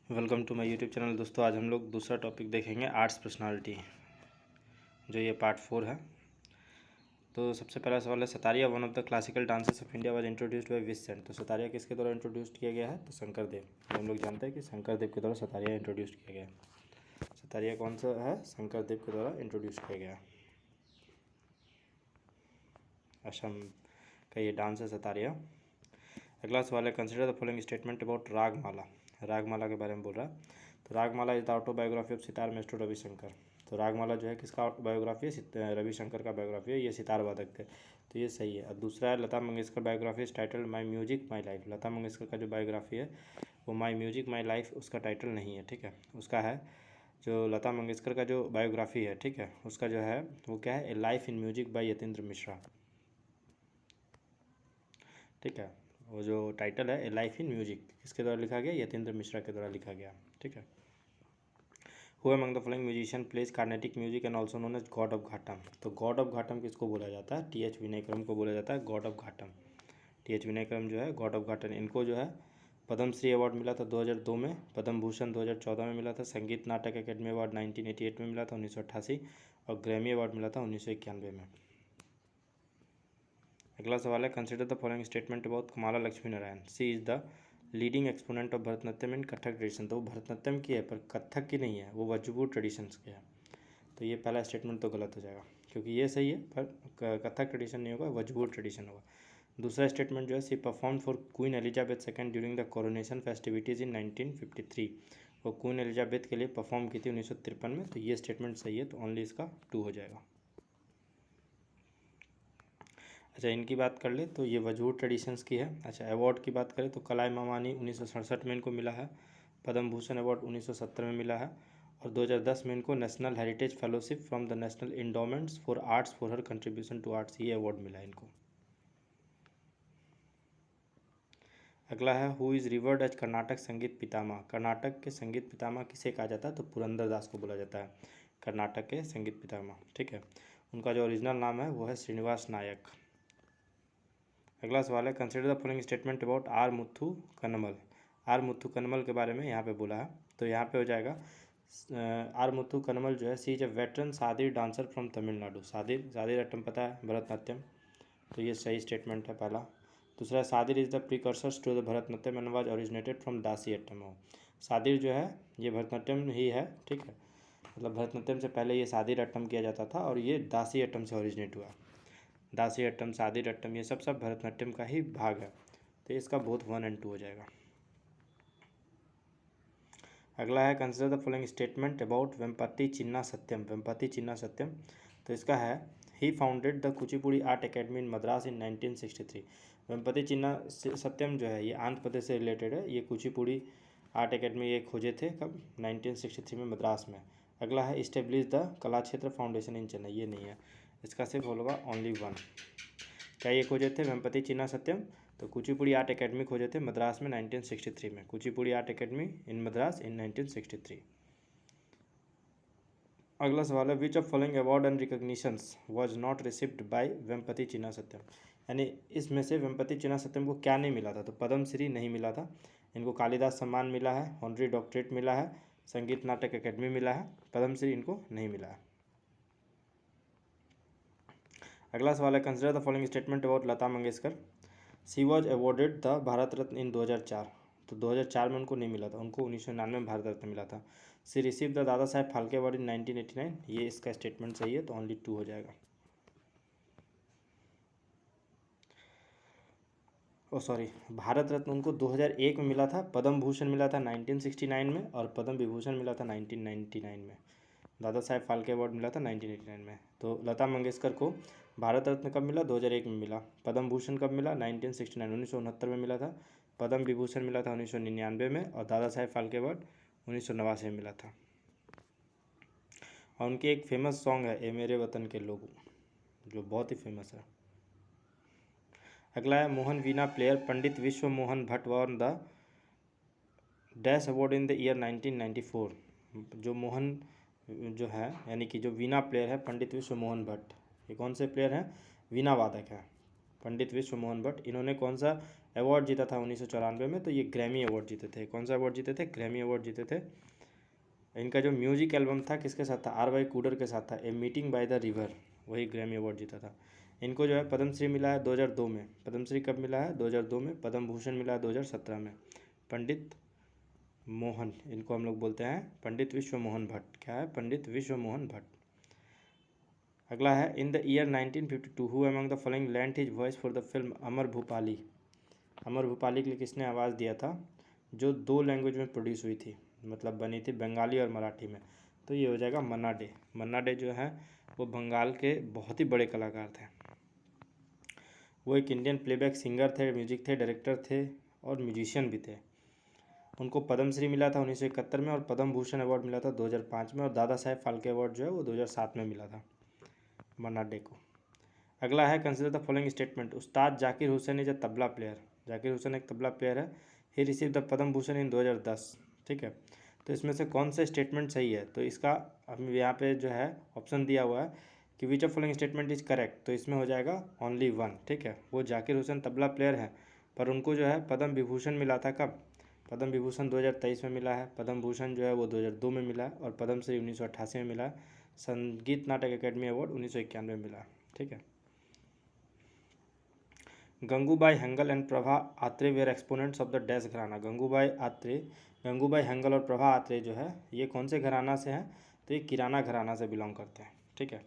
Welcome to my YouTube channel. दोस्तों आज हम लोग दूसरा टॉपिक देखेंगे, आर्ट्स पर्सनालिटी, जो ये पार्ट 4 है। तो सबसे पहला सवाल है, Sattriya one of the classical dances of India was introduced by which saint. तो सतारिया किसके द्वारा इंट्रोड्यूस किया गया है? तो शंकरदेव। हम लोग जानते हैं कि शंकरदेव के द्वारा सतारिया इंट्रोड्यूस किया गया है। सतारिया कौन सा है? शंकरदेव के द्वारा इंट्रोड्यूस किया गया है। असम का ये डांस है सतारिया। अगला सवाल है, consider the following statement about Ragamala. Ragamala के बारे में बोल रहा है। तो Ragamala is the autobiography of sitar master Ravishankar. तो रागमाला जो है किसका बायोग्राफी है? रविशंकर का बायोग्राफी है। ये सितार वादक थे, तो ये सही है। अब दूसरा है, Lata Mangeshkar biography is title my music my life. Lata Mangeshkar का जो बायोग्राफी है वो माई म्यूजिक माई लाइफ उसका टाइटल नहीं है, ठीक है। उसका है जो लता मंगेशकर का जो बायोग्राफी है, ठीक है, उसका जो है वो क्या है? ए life in music by Yatindra Mishra, ठीक है। वो जो टाइटल है ए लाइफ इन म्यूजिक किसके द्वारा लिखा गया? यतीन्द्र मिश्रा के द्वारा लिखा गया, ठीक है। Who among the following musician plays Carnatic music and also known as god of ghatam. तो गॉड ऑफ घाटम किसको बोला जाता है? टी एच विनयक्रम को बोला जाता है god of ghatam. T H Vinayakram जो है गॉड ऑफ घाटम। इनको जो है पद्मश्री अवार्ड मिला था 2002 में, पद्म भूषण 2014 में मिला था, संगीत नाटक अकेडमी अवार्ड 1988 में मिला था, 1988, और ग्रैमी अवार्ड मिला था 1991 में। अगला सवाल है, consider the following statement about Kamala Lakshmi Narayan. She is the leading exponent of Bharatanatyam in Kathak tradition. तो वो भरतनाट्यम की है पर कथक की नहीं है, वो वज्रपुर ट्रेडिशंस की है। तो ये पहला स्टेटमेंट तो गलत हो जाएगा, क्योंकि ये सही है पर कथक ट्रेडिशन नहीं होगा, वज्रपुर ट्रेडिशन होगा। दूसरा स्टेटमेंट जो है, she perform for Queen Elizabeth second during the coronation festivities in 1953। वो क्वीन एलिजाबेथ के लिए परफॉर्म की थी 1953 में। तो ये स्टेटमेंट सही है, तो ओनली इसका 2 हो जाएगा। अच्छा, इनकी बात कर ले तो ये वजूद ट्रेडिशंस की है। अच्छा, अवार्ड की बात करें तो कलाई मामानी 1967 में इनको मिला है, पद्म भूषण अवार्ड 1970 में मिला है, और 2010 में इनको national heritage fellowship from the national endowments for arts for her contribution to arts, ये अवार्ड मिला है इनको। अगला है, who is revered as Karnataka Sangeeta Pitamaha. Karnataka के संगीत पितामह किसे कहा जाता है? तो पुरंदर दास को बोला जाता है कर्नाटक के संगीत पितामह, ठीक है। उनका जो ओरिजिनल नाम है वो है श्रीनिवास नायक। अगला सवाल है, consider the following statement about R Muthu Kannammal. R Muthu Kannammal के बारे में यहाँ पे बोला है, तो यहाँ पे हो जाएगा आर मुथु कन्नमल जो है, she is a veteran Sadir dancer from Tamil Nadu. Sadir Attam पता है, भरतनाट्यम, तो ये सही स्टेटमेंट है पहला। दूसरा, Sadir is the precursors to the Bharatanatyam and was originated from Dasi Attam. Sadir जो है ये भरतनाट्यम ही है, ठीक है। मतलब भरतनाट्यम से पहले ये सादिर अट्टम किया जाता था और ये दासी अट्टम से ओरिजिनेट हुआ। दासी अट्टम, सादिर अट्टम, ये सब भरतनाट्यम का ही भाग है। तो इसका बोथ 1 और 2 हो जाएगा। अगला है, consider the following statement about Vempati Chinna Satyam. Vempati Chinna Satyam, तो इसका है, he founded the Kuchipudi art academy in Madras in 1963। Vempati Chinna Satyam जो है ये आंध्र प्रदेश से रिलेटेड है। ये कुचिपुड़ी आर्ट अकेडमी ये खोजे थे कब? 1963 में मद्रास में। अगला है, इस्टेब्लिश द कला क्षेत्र फाउंडेशन इन चेन्नई। ये नहीं है, इसका सिर्फ होगा ओनली 1। क्या ये खोजे थे वेम्पति चिन्ना सत्यम? तो कुचिपुड़ी आर्ट अकेडमी खोजे थे मद्रास में 1963 में, Kuchipudi art academy in Madras in 1963। अगला सवाल है, which of following award and recognitions was not received by Vempati Chinna Satyam. यानी इसमें से वेम्पति चिन्ना सत्यम को क्या नहीं मिला था? तो पद्मश्री नहीं मिला था, इनको कालिदास सम्मान मिला है, ऑनरी डॉक्टरेट मिला है, संगीत नाटक अकेडमी मिला है, पद्मश्री इनको नहीं मिला है। अगला सवाल है, consider the following statement about Lata Mangeshkar. She was awarded the Bharat Ratna in 2004। तो 2004 में उनको नहीं मिला था, उनको 1999 में भारत रत्न मिला था। सी receive the Dada Saheb Phalke award in 1989। ये इसका स्टेटमेंट सही है, तो ओनली 2 हो जाएगा। ओ सॉरी, भारत रत्न उनको 2001 में मिला था, पद्म भूषण मिला था 1969 में, और पद्म विभूषण मिला था 1999 में। दादा साहेब फाल्के अवार्ड मिला था 1989 में। तो लता मंगेशकर को भारत रत्न कब मिला? 2001 में मिला। पद्म भूषण कब मिला? 1969 1969 में मिला था। पद्म विभूषण मिला था 1999 में, और दादा साहेब फाल्के अवार्ड 1989 में मिला था। और उनकी एक फेमस सॉन्ग है, ए मेरे वतन के लोग, जो बहुत ही फेमस है। अगला है, मोहन वीणा प्लेयर पंडित विश्व Mohan Bhatt won the dash award in the year 1994। जो मोहन जो है यानी कि जो वीणा प्लेयर है पंडित विश्व मोहन भट्ट, ये कौन से प्लेयर हैं? वीणा वादक है। पंडित विश्व मोहन भट्ट। इन्होंने कौन सा अवार्ड जीता था 1994 में? तो ये ग्रैमी अवार्ड जीते थे। कौन सा अवार्ड जीते थे? ग्रैमी अवार्ड जीते थे। इनका जो म्यूजिक एल्बम था किसके साथ था? आर वाई कूडर के साथ था, a meeting by the river, वही ग्रैमी अवार्ड जीता था। इनको जो है पद्मश्री मिला है 2002 में। पद्मश्री कब मिला है? 2002 में। पद्म भूषण मिला है 2017 में। पंडित मोहन, इनको हम लोग बोलते हैं पंडित विश्व मोहन भट्ट। क्या है? पंडित विश्व मोहन भट्ट। अगला है, in the year 1952 who among the following lent his voice for the film Amar Bhupali? Amar Bhupali के लिए किसने आवाज़ दिया था? जो 2 लैंग्वेज में प्रोड्यूस हुई थी, मतलब बनी थी बंगाली और मराठी में। तो ये हो जाएगा मन्ना डे। मन्ना डे जो है वो बंगाल के बहुत ही बड़े कलाकार थे। वो एक इंडियन प्लेबैक सिंगर थे, म्यूजिक थे, डायरेक्टर थे और म्यूजिशियन भी थे। उनको पद्मश्री मिला था 1971 में और पद्म भूषण अवार्ड मिला था 2005 में, और दादा साहेब फाल्के अवार्ड जो है वो 2007 में मिला था मन्ना डे को। अगला है, consider the following statement. Ustad Zakir Hussain is a tabla player. Zakir Hussain एक तबला प्लेयर है। He receive the Padma Bhushan in 2010। ठीक है, तो इसमें से कौन सा स्टेटमेंट सही है? तो इसका हम यहाँ पे जो है ऑप्शन दिया हुआ है कि विच of following statement is correct, तो इसमें हो जाएगा ओनली वन। ठीक है, वो जाकिर हुसैन तबला प्लेयर है, पर उनको जो है पद्म विभूषण मिला था कब? पद्म विभूषण 2023 में मिला है। पद्म भूषण जो है वो 2002 में मिला है, और पद्मश्री 1988 में मिला है। संगीत नाटक अकेडमी अवार्ड 1991 में मिला है। ठीक है। Gangubai Hangal and Prabha Atre were exponents of the dash gharana. Gangubai Hangal और प्रभा आत्रे जो है ये कौन से घराना से हैं? तो ये किराना घराना से बिलोंग करते हैं। ठीक है।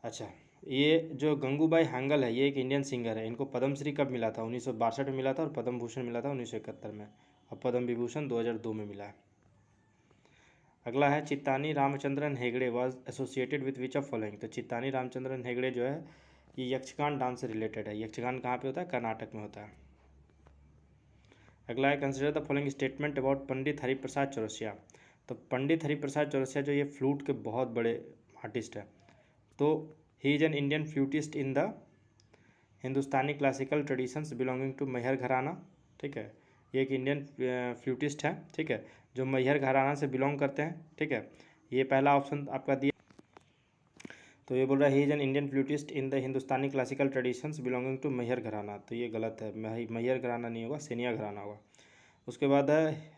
अच्छा, ये जो गंगूबाई हंगल है ये एक इंडियन सिंगर है। इनको पद्मश्री कब मिला था? 1962 में मिला था, और पद्म भूषण मिला था 1971 में, और पद्म विभूषण 2002 में मिला है। अगला है, Chittani Ramachandran Hegde was associated with which of following. तो चित्तानी रामचंद्रन हेगड़े जो है ये यक्षगान डांस से रिलेटेड है। यक्षगान कहाँ पे होता है? कर्नाटक में होता है। अगला है, consider the following statement about Pandit Hariprasad Chaurasia. तो पंडित हरिप्रसाद चौरसिया जो ये फ्लूट के बहुत बड़े आर्टिस्ट है, तो he is an Indian flutist in the Hindustani classical traditions belonging to Maihar gharana. ठीक है, ये एक इंडियन फ्लूटिस्ट है। ठीक है, जो मैहर घराना से बिलोंग करते हैं। ठीक है, ये पहला ऑप्शन आपका दिया, तो ये बोल रहा है he is an Indian flutist in the Hindustani classical traditions belonging to Maihar gharana. तो ये गलत है, मैहर घराना नहीं होगा, सेनिया घराना होगा। उसके बाद है,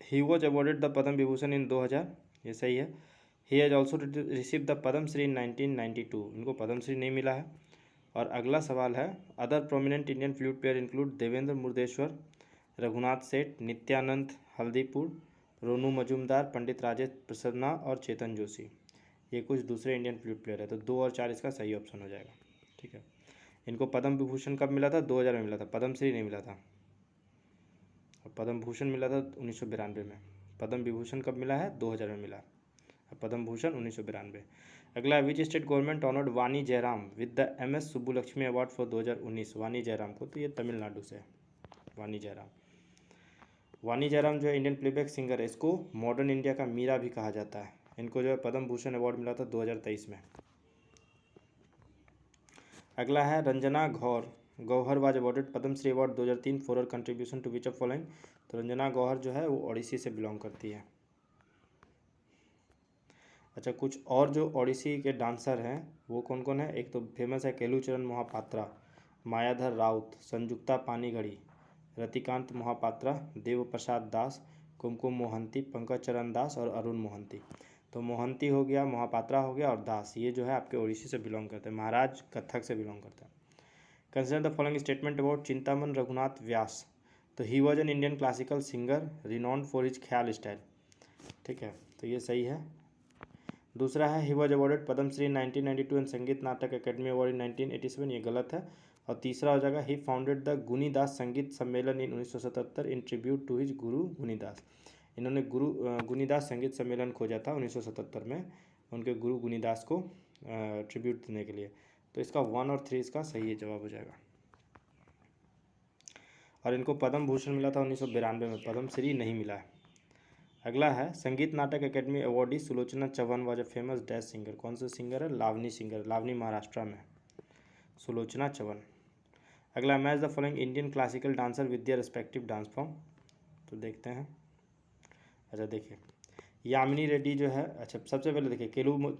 he was awarded the Padma Vibhushan in 2000, ये सही है। He has also receive the Padma Shri in 1992, इनको पद्मश्री नहीं मिला है। और अगला सवाल है, other prominent Indian flute player include Devendra Murdeshwar, Raghunath Seth, Nityanand Haldipur, रोनू मजूमदार, पंडित राजेश प्रसन्ना और चेतन जोशी। ये कुछ दूसरे इंडियन फ्लूट प्लेयर है, तो 2 और 4 इसका सही ऑप्शन हो जाएगा। ठीक है, इनको पद्म विभूषण कब मिला था? 2000 में मिला था, पद्मश्री नहीं मिला था। और पद्म भूषण मिला था 1992 में। पद्म विभूषण कब मिला है? 2000 में मिला, और पद्म भूषण 1992। अगला, विच स्टेट गवर्नमेंट ऑनर्ड वानी Jairam with the MS Subbulakshmi award for 2019। वानी जयराम को, तो ये तमिलनाडु से है। वानी जयराम जो है इंडियन प्लेबैक सिंगर है, इसको मॉडर्न इंडिया का मीरा भी कहा जाता है। इनको जो है पद्म भूषण अवार्ड मिला था 2023 में। अगला है, Ranjana Gauhar was awarded Padmashri award 2003 for her contribution to which of following. तो रंजना गौहर जो है वो ओडिसी से बिलोंग करती है। अच्छा, कुछ और जो ओडिसी के डांसर हैं वो कौन कौन है? एक तो फेमस है केलुचरण मोहापात्रा, मायाधर राउत, संजुक्ता पानीगढ़ी, रतिकांत मोहापात्रा, देव प्रसाद दास, कुमकुम मोहंती, पंकज चरण दास और अरुण मोहंती। तो मोहंती हो गया, मोहापात्रा हो गया और दास, ये जो है आपके ओडिसी से बिलोंग करते हैं। महाराज कथक से बिलोंग करते हैं। Consider the following statement about Chintaman Raghunath Vyas. तो he was an Indian classical singer renowned for his khayal style. ठीक है, तो ये सही है। दूसरा है, he was awarded Padma Shri in 1992 and Sangeet Natak academy award in 1987, ये गलत है। और तीसरा हो जाएगा, ही फाउंडेड द गुनीदास संगीत सम्मेलन इन 1977 इन ट्रिब्यूट टू हिज गुरु गुनीदास। इन्होंने गुनीदास संगीत सम्मेलन खोजा था 1977 में उनके गुरु गुनीदास को ट्रिब्यूट देने के लिए। तो इसका 1 और 3 इसका सही जवाब हो जाएगा। और इनको पद्म भूषण मिला था 1992 में, पद्मश्री नहीं मिला है। अगला है, Sangeet Natak academy awardee Sulochana Chavan was a famous dash singer. कौन सा सिंगर है? लावनी सिंगर, लावनी महाराष्ट्र में, सुलोचना चौहान। अगला, match the following Indian classical dancer with their respective dance form. तो देखते हैं। अच्छा देखिए, यामिनी रेड्डी जो है, अच्छा सबसे पहले देखिए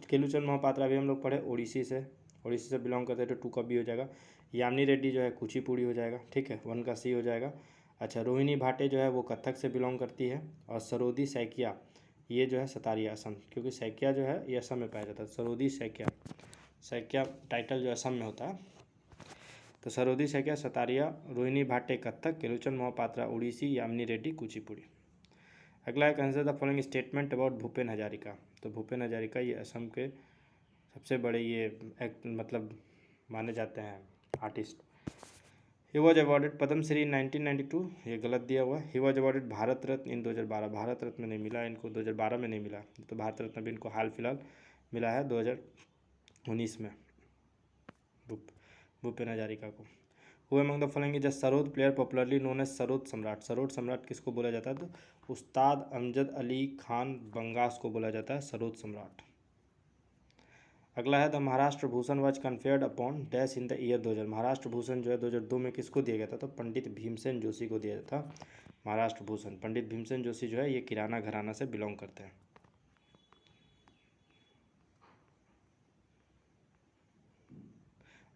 केलुचंद मोहपात्रा भी हम लोग पढ़े ओडिसी से, ओडिसी से बिलोंग करते हैं तो 2 का बी हो जाएगा। यामिनी रेड्डी जो है कुचिपुड़ी हो जाएगा, ठीक है, 1 का सी हो जाएगा। अच्छा, रोहिणी भाटे जो है वो कथक से बिलोंग करती है। और सरोदी सैकिया ये जो है सतारिया असम, क्योंकि सैकिया जो है ये असम में पाया जाता है। सरोदी सैकिया, सैकिया टाइटल जो असम में होता है। तो सरोदी सैकिया सतारिया, रोहिणी भाटे कथक, केलुचन मोहपात्रा उड़ीसी, यामिनी रेड्डी कुचिपुड़ी। अगला है consider the following statement about Bhupen Hazarika. तो भूपेन हजारिका ये असम के सबसे बड़े ये मतलब माने जाते हैं artist. He was awarded Padma Shri in 1992, ये गलत दिया हुआ। He was awarded Bharat Ratna in 2012, Bharat Ratna में नहीं मिला इनको, 2012 में नहीं मिला। तो भारत रत्न भी इनको हाल फिलहाल मिला है 2019 में भूपेन हजारिका को। Who among the following is a sarod player popularly known as sarod samrat. Sarod सम्राट किसको बोला जाता है? तो उस्ताद अमजद अली खान बंगास को बोला जाता है सरोद सम्राट। अगला है the Maharashtra Bhushan was conferred upon dash in the year 2000। Maharashtra Bhushan जो है 2002 में किसको दिया गया था? तो पंडित भीमसेन जोशी को दिया था महाराष्ट्र भूषण। पंडित भीमसेन जोशी जो है ये किराना घराना से बिलोंग करते हैं।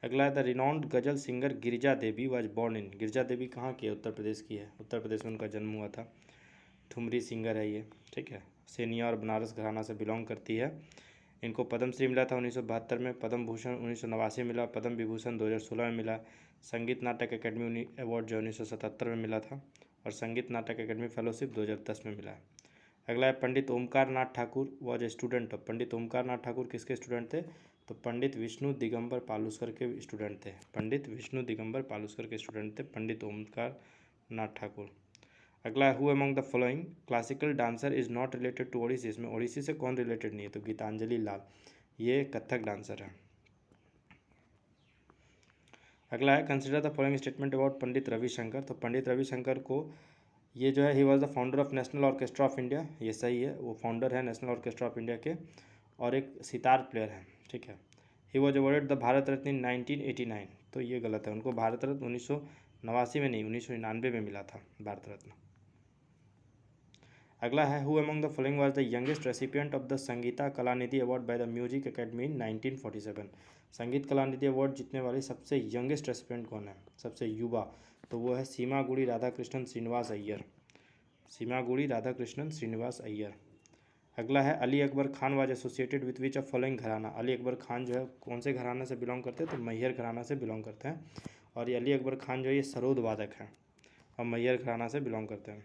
अगला है the renowned ghazal singer Girija Devi was born in. Girija Devi कहाँ की है? उत्तर प्रदेश की है, उत्तर प्रदेश में उनका जन्म हुआ था। ठुमरी सिंगर है ये, ठीक है। सेनिया और बनारस घराना से बिलोंग करती है। इनको पद्मश्री मिला था 1972 में, पद्म भूषण 1989 में मिला, पद्म विभूषण 2016 में मिला, संगीत नाटक अकेडमी अवार्ड जो 1977 में मिला था, और संगीत नाटक अकेडमी फेलोशिप 2010 में मिला है। अगला है Pandit Omkar Nath Thakur was a student of. Pandit Omkar Nath Thakur किसके स्टूडेंट थे? तो पंडित विष्णु दिगंबर पालुस्कर के स्टूडेंट थे। पंडित विष्णु दिगंबर पालुस्कर के स्टूडेंट थे पंडित ओमकार नाथ ठाकुर। अगला है who among the following classical dancer is not related to Odissi. इसमें ओडिसी से कौन रिलेटेड नहीं है? तो गीतांजलि लाल, ये कथक डांसर है। अगला है consider the following statement about Pandit Ravi Shankar. तो पंडित रविशंकर को ये जो है he was the founder of national orchestra of India, ये सही है, वो फाउंडर है नेशनल ऑर्केस्ट्रा ऑफ इंडिया के, और एक सितार प्लेयर है, ठीक है। He was awarded the Bharat Ratna in 1989, तो ये गलत है, उनको भारत रत्न 1989 में नहीं 1999 में मिला था भारत रत्न। अगला है who among the following was the youngest recipient of the Sangeeta Kalanidhi award by the music academy in 1947। संगीत कलानिधि अवार्ड जीतने वाले सबसे यंगेस्ट रेसिपिएंट कौन है? सबसे युवा, तो वो है सीमागुड़ी राधाकृष्णन श्रीनिवास अय्यर। सीमागुड़ी राधाकृष्णन श्रीनिवास अय्यर। अगला है Ali Akbar Khan was associated with which of following घराना। अली अकबर खान जो है कौन से घराना से बिलोंग करते हैं? तो मैहर घराना से बिलोंग करते हैं। और ये अली अकबर खान जो है ये सरोद वादक है और मैहर घराना से बिलोंग करते हैं।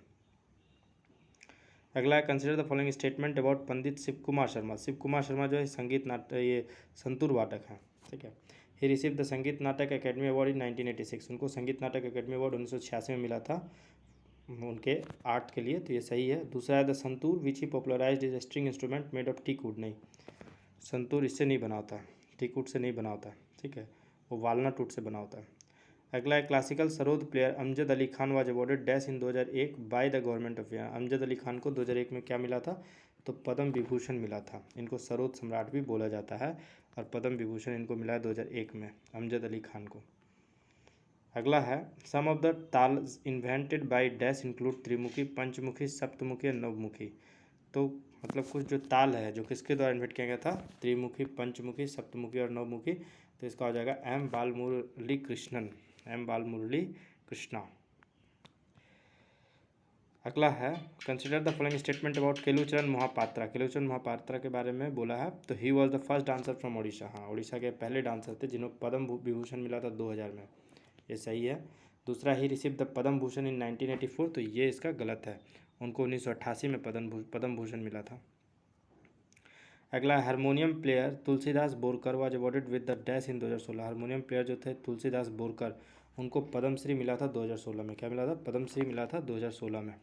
अगला है consider the following statement about Pandit Shiv Kumar Sharma. Shiv Kumar Sharma जो है संगीत नाटक ये संतूर वादक हैं, ठीक है। He receive the Sangeet Natak academy award in 1986। उनको संगीत नाटक अकेडमी अवार्ड 1986 में मिला था उनके आर्ट के लिए, तो ये सही है। दूसरा है the santoor which he popularized is string instrument made of teak wood. नहीं, संतूर इससे नहीं बना होता, टीक वुड से नहीं बना होता, ठीक है, वो वालनट वुड से बना होता है। अगला है classical sarod player Amjad Ali Khan was awarded dash in 2001 by the government of India. Amjad Ali Khan को 2001 में क्या मिला था? तो पद्म विभूषण मिला था। इनको सरोद सम्राट भी बोला जाता है और पद्म विभूषण इनको मिला है 2001 में अमजद अली खान को। अगला है सम ऑफ द ताल इन्वेंटेड बाय डैश इंक्लूड त्रिमुखी, पंचमुखी, सप्तमुखी और नवमुखी। तो मतलब कुछ जो ताल है जो किसके द्वारा इन्वेंट किया गया था? त्रिमुखी, पंचमुखी, सप्तमुखी और नवमुखी। तो इसका हो जाएगा एम बालमुरली कृष्णन, एम बालमुरली कृष्णा। अगला है consider the following statement about Kelucharan Mohapatra. Kelucharan Mohapatra के बारे में बोला है तो he was the first dancer from Odisha. हाँ, ओडिशा के पहले डांसर थे जिन्होंने पद्म विभूषण मिला था 2000 में, ये सही है। दूसरा ही रिसीव द पद्म भूषण इन 1984, तो ये इसका गलत है, उनको 1988 में पद्म भूषण मिला था। अगला harmonium player Tulsidas Borkar was awarded with the dash in 2016। Harmonium player जो थे तुलसीदास बोरकर, उनको पद्मश्री मिला था 2016 में। क्या मिला था? पद्मश्री मिला था 2016 में।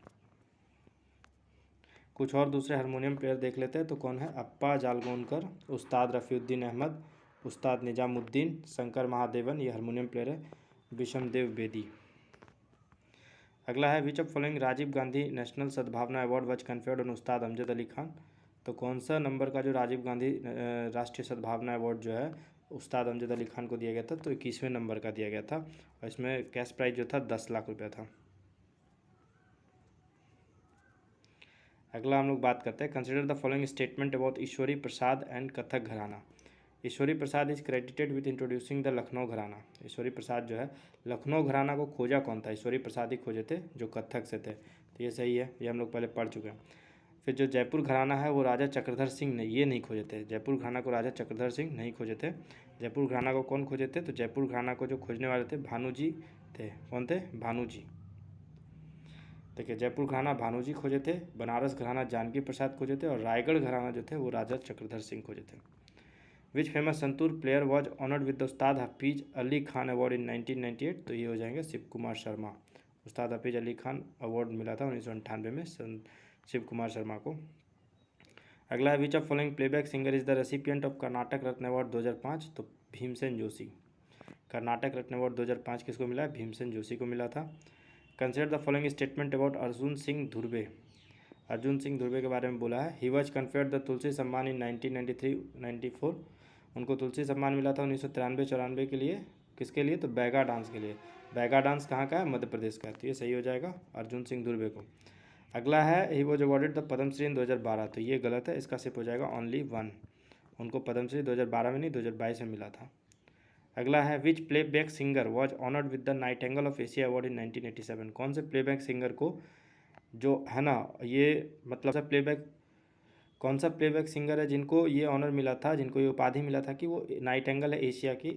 कुछ और दूसरे हारमोनियम प्लेयर देख लेते हैं तो कौन है? अप्पा जालगोनकर, उस्ताद रफ़ीउद्दीन अहमद, उस्ताद निजामुद्दीन, शंकर महादेवन, ये हारमोनियम प्लेयर है, विषमदेव बेदी। अगला है which of following Rajiv Gandhi national Sadbhavana award was conferred on Ustad Amjad Ali Khan. तो कौन सा नंबर का जो राजीव गांधी राष्ट्रीय सद्भावना अवार्ड जो है उस्ताद अमजद अली खान को दिया गया था? तो 21वें नंबर का दिया गया था और इसमें कैश प्राइज जो था 10 लाख रुपया था। अगला हम लोग बात करते हैं consider the following statement about Ishwari Prasad and Kathak gharana. Ishwari Prasad is credited with introducing the Lucknow gharana. Ishwari प्रसाद जो है लखनऊ घराना को खोजा कौन था? ईश्वरी प्रसाद ही खोजे थे जो कथक से थे, तो ये सही है, ये हम लोग पहले पढ़ चुके हैं। फिर जो जयपुर घराना है वो राजा चक्रधर सिंह ने ये नहीं खोजे थे, जयपुर घराना को राजा चक्रधर सिंह नहीं खोजे थे। जयपुर घराना को कौन खोजे थे? तो जयपुर घराना को जो खोजने वाले थे भानु जी थे। कौन थे? भानु जी। देखिए जयपुर घराना भानु जी खोजे थे, बनारस घराना जानकी प्रसाद खोजे थे, और रायगढ़ घराना जो थे वो राजा चक्रधर सिंह खोजे थे। Which famous santoor player was honoured with the Ustad Hafeez Ali Khan award in 1998? तो ये हो जाएंगे शिव कुमार शर्मा। उस्ताद हफीज अली खान अवार्ड मिला था 1998 में शिव कुमार शर्मा को। अगला है which of following playback singer is the recipient of Karnataka Ratna award 2005? तो भीमसेन जोशी। कर्नाटक रत्न अवार्ड 2005 किसको मिला है? भीमसेन जोशी को मिला था। Consider the following statement about Arjun Singh Dhurve. Arjun Singh Dhurve के बारे में बोला है, ही वॉज कन्फर्ड द तुलसी सम्मान इन 1993-94। उनको तुलसी सम्मान मिला था 1993-94 के लिए। किसके लिए? तो बैगा डांस के लिए। बैगा डांस कहाँ का है? मध्य प्रदेश का है, तो ये सही हो जाएगा अर्जुन सिंह धुर्वे को। अगला है he was awarded the Padma Shri in 2012। तो ये गलत है, इसका सिर्फ हो जाएगा ओनली 1। उनको पद्मश्री 2012 में नहीं 2022 में मिला था। अगला है which playback singer was honoured with the nightingale of Asia award in 1987? कौन से प्लेबैक सिंगर को जो है ना ये मतलब प्लेबैक कौन सा प्लेबैक सिंगर है जिनको ये ऑनर मिला था, जिनको ये उपाधि मिला था कि वो नाइटिंगेल है एशिया की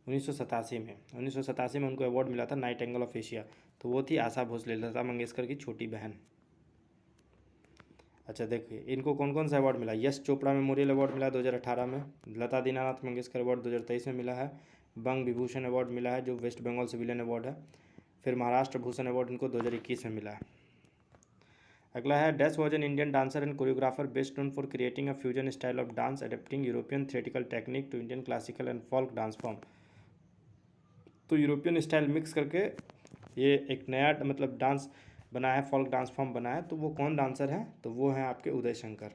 1987 में। 1987 में उनको अवार्ड मिला था नाइटिंगेल ऑफ एशिया, तो वो थी आशा भोसले, लता मंगेशकर की छोटी बहन। अच्छा देखिए इनको कौन कौन सा अवार्ड मिला? यश चोपड़ा मेमोरियल अवार्ड मिला 2018 में। लता दीनानाथ मंगेशकर अवार्ड 2023 में मिला है। बंग विभूषण अवार्ड मिला है जो वेस्ट बंगाल सिविलियन अवार्ड है। फिर महाराष्ट्र भूषण अवार्ड इनको 2021 में मिला है। अगला है dash was an Indian dancer and choreographer best known for creating a fusion style of dance adapting European theatrical technique to Indian classical and folk dance form. तो European style mix करके ये एक नया मतलब डांस बना है, folk dance form बना है। तो वो कौन डांसर हैं? तो वो हैं आपके उदय शंकर।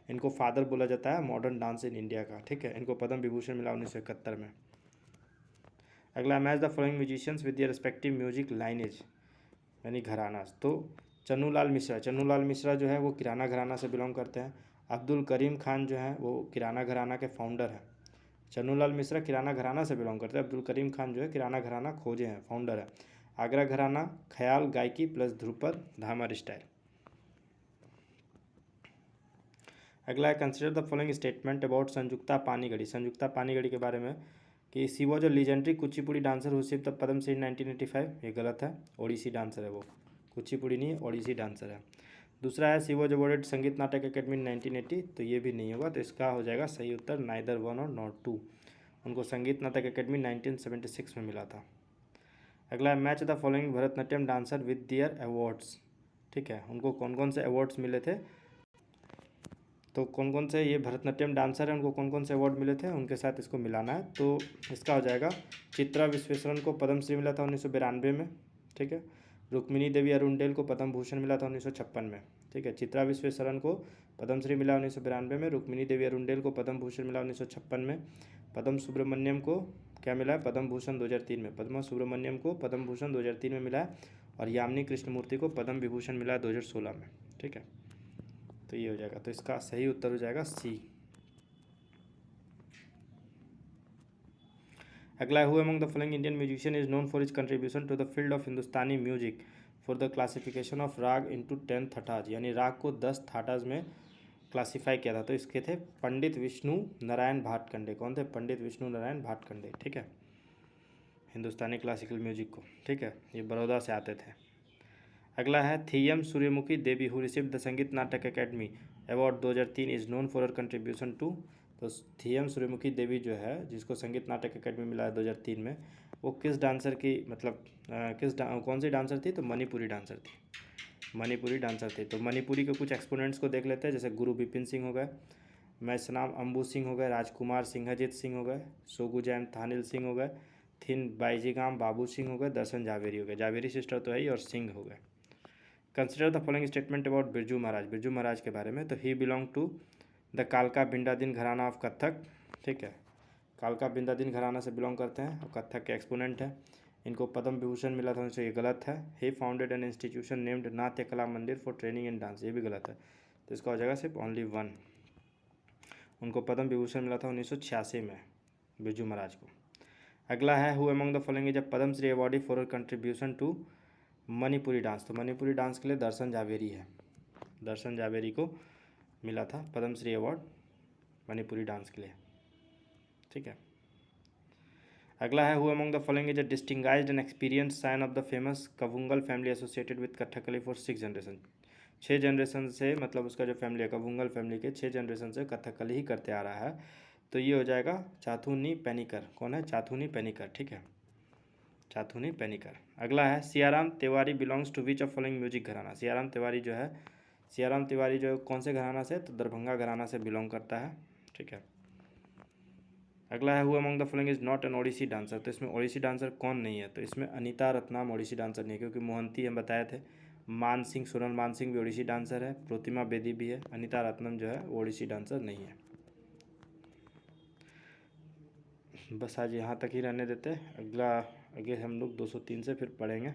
इनको फादर बोला जाता है मॉडर्न डांस इन इंडिया का, ठीक है। इनको पद्म विभूषण मिला 1971 में। अगला match the following musicians with their respective music lineage यानी घरानास। तो चन्नूलाल मिश्रा जो है वो किराना घराना से बिलोंग करते हैं। अब्दुल करीम खान जो है वो किराना घराना के फाउंडर हैं। चन्नूलाल मिश्रा किराना घराना से बिलोंग करते हैं। अब्दुल करीम खान जो है किराना घराना खोजे हैं, फाउंडर है। आगरा घराना ख्याल गायकी प्लस ध्रुपद धामर स्टाइल। अगला है consider the following statement about Sanjukta Panigrahi. Sanjukta Panigrahi के बारे में कि she was a legendary Kuchipudi dancer who received the Padma Shri 1985। ये गलत है, ओडिसी डांसर है वो, कुचिपुड़ी नहीं है, ओडिसी डांसर है। दूसरा है सी वॉज अवार्डेड संगीत नाटक अकेडमी 1980। तो ये भी नहीं होगा, तो इसका हो जाएगा सही उत्तर नाइदर 1 और नॉट 2। उनको संगीत नाटक अकेडमी 1976 में मिला था। अगला है match the following Bharatanatyam dancer with their awards. ठीक है, उनको कौन कौन से अवार्ड्स मिले थे? तो कौन कौन से ये भरतनाट्यम डांसर हैं उनको कौन कौन से अवार्ड मिले थे उनके साथ इसको मिलाना है। तो इसका हो जाएगा चित्रा विश्वेश्वरन को पद्मश्री मिला था 1992 में, ठीक है। रुक्मिणी देवी अरुणडेल को पद्म भूषण मिला था 1956 में, ठीक है। चित्रा विश्वेश्वरन को पद्मश्री मिला 1992 में, रुक्मिणी देवी अरुणडेल को पद्म भूषण मिला 1956 में। पद्म सुब्रमण्यम को क्या मिला है? पद्म भूषण 2003 में। पद्म सुब्रमण्यम को पद्म भूषण 2003 में मिला है, और यामिनी कृष्णमूर्ति को पद्म विभूषण मिला है 2016 में, ठीक है। तो ये हो जाएगा, तो इसका सही उत्तर हो जाएगा सी। अगला है who among the following Indian musician is known for his contribution to the field of Hindustani music for the classification of raga into 10 thaats, यानी राग को 10 थाटाज में क्लासीफाई किया था। तो इसके थे पंडित विष्णु नारायण भाटखंडे। कौन थे? पंडित विष्णु नारायण भाटखंडे, ठीक है, हिंदुस्तानी क्लासिकल म्यूजिक को, ठीक है। ये बड़ौदा से आते थे। अगला है थीयम सूर्यमुखी देवी who received the Sangeet Natak academy award 2003 is known for her contribution to. तो थीयम सूर्यमुखी देवी जो है जिसको संगीत नाटक अकेडमी मिला है 2003 में, वो किस डांसर की मतलब कौन सी डांसर थी? तो मणिपुरी डांसर थी, मणिपुरी डांसर थी। तो मणिपुरी के कुछ एक्सपोनेंट्स को देख लेते हैं, जैसे गुरु बिपिन सिंह हो गए, मैसनाम अम्बू सिंह हो गए, राजकुमार सिंहजीत सिंह हो गए, सोगुजैम थानिल सिंह हो गए, थिन बाईजीगाम बाबू सिंह हो गए, दर्शन जावेरी हो गए। जावेरी सिस्टर तो है ही, और सिंह हो गए। Consider the following statement about Birju Maharaj. Birju Maharaj के बारे में, तो ही बिलोंग टू द कालका बिंदादिन घराना ऑफ कथक, ठीक है। कालका बिंदादिन घराना से बिलोंग करते हैं और कथक के एक्सपोनेंट हैं। इनको पद्म विभूषण मिला था, उनसे ये गलत है। He founded an institution named नाट्य कला मंदिर फॉर ट्रेनिंग इन डांस, ये भी गलत है। तो इसका हो जाएगा सिर्फ ओनली 1। उनको पद्म विभूषण मिला था 1986 में, बिरजू महाराज को। अगला है who among the following is a Padmashri awardee for contribution to Manipuri dance. तो मणिपुरी डांस के लिए दर्शन जावेरी है, दर्शन जावेरी को मिला था पद्मश्री अवार्ड मणिपुरी डांस के लिए, ठीक है। अगला है who among the following is a distinguished and experience scion of the famous Kavungal family associated with Kathakali for 6 generation. 6 generation से, मतलब उसका जो फैमिली है कवुंगल फैमिली के 6 जनरेशन से कथकली ही करते आ रहा है, तो ये हो जाएगा चाथुनी पेनिकर। कौन है? चाथुनी पेनिकर, ठीक है, चाथुनी पेनिकर। अगला है Siyaram Tiwari belongs to which of following music gharana. Siyaram Tiwari जो है, सियाराम तिवारी जो कौन से घराना से? तो दरभंगा घराना से बिलोंग करता है, ठीक है। अगला है who among the following is not an Odissi dancer. तो इसमें ओडिसी डांसर कौन नहीं है? तो इसमें अनीता रत्नाम ओडिसी डांसर नहीं है, क्योंकि मोहंती हम बताए थे। मान सिंह, सोनल मान सिंह भी ओडिसी डांसर है, प्रतिमा बेदी भी है, अनीता रत्नम जो है वो ओडिसी डांसर नहीं है। बस आज यहाँ तक ही रहने देते, अगला आगे हम लोग 203 से फिर पढ़ेंगे।